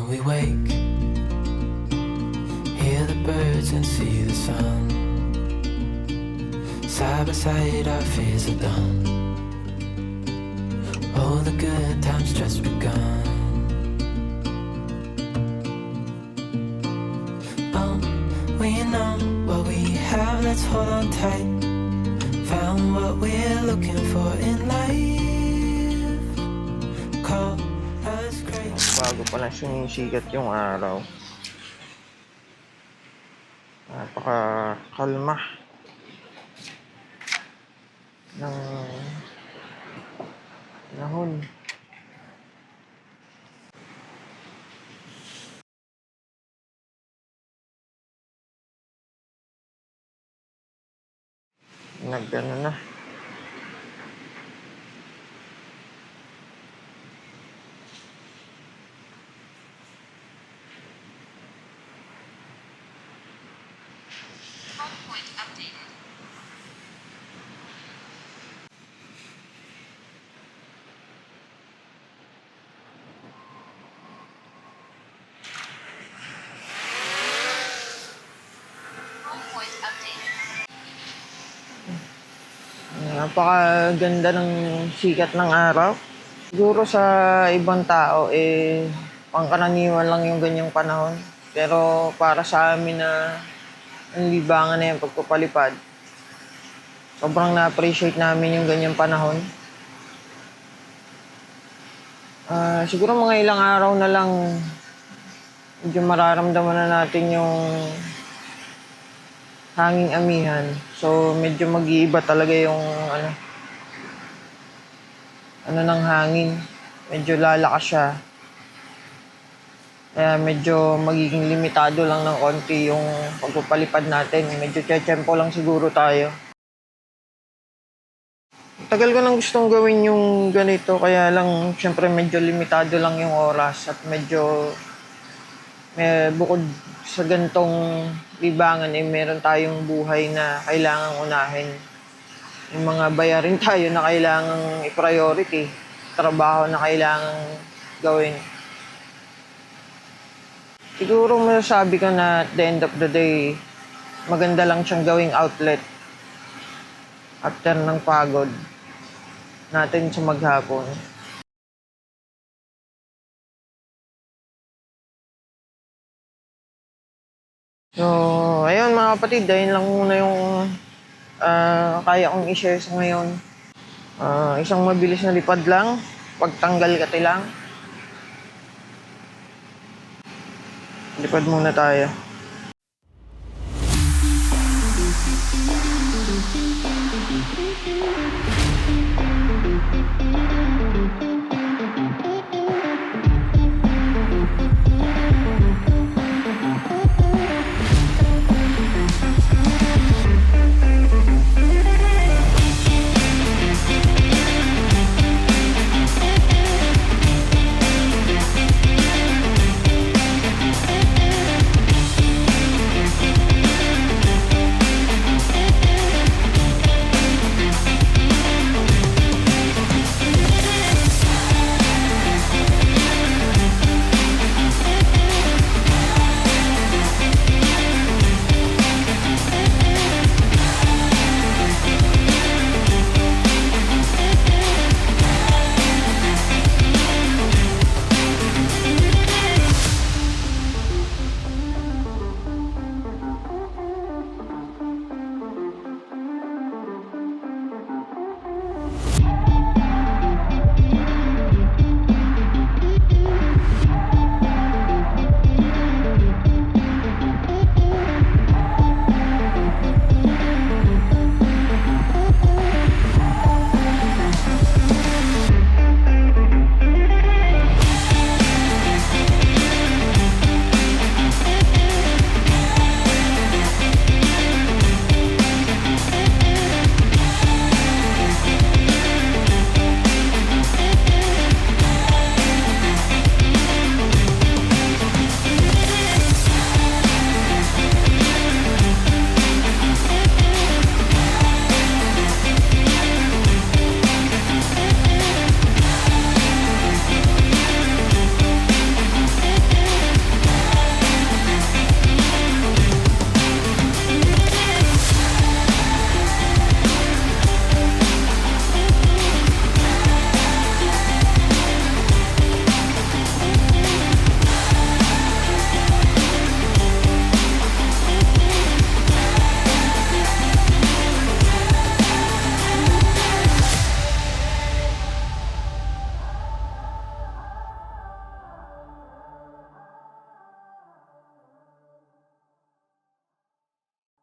we wake, hear the birds and see the sun. Side by side our fears are done. All the good times just begun. Oh, we know what we have, let's hold on tight. Found what we're looking for in life. Call us great. Bago pa lang sumisikat yung araw. Napaka-kalma ng panahon. Nagano na. Point updated. Point updated. Napakaganda ng sikat ng araw. Siguro sa ibang tao, pangkaraniwan lang yung ganyang panahon. Pero para sa amin na ang libangan na yung pagpapalipad, sobrang na-appreciate namin yung ganyang panahon. Siguro mga ilang araw na lang, medyo mararamdaman na natin yung hanging amihan. So, medyo mag-iiba talaga yung ano ng hangin. Medyo lalakas siya. Kaya medyo magiging limitado lang ng konti yung pagpapalipad natin. Medyo tiyempo lang siguro tayo. Tagal ko nang gustong gawin yung ganito, kaya lang syempre medyo limitado lang yung oras at medyo bukod sa gantong libangan meron tayong buhay na kailangang unahin. Yung mga bayarin tayo na kailangang i-priority, trabaho na kailangang gawin. Siguro masasabi ko na at the end of the day, maganda lang siyang gawing outlet after ng pagod natin sa maghapon. So, ayun mga kapatid, dahil lang muna yung kaya kong i-share sa ngayon. Isang mabilis na lipad lang, pagtanggal kati lang. Lipad muna tayo.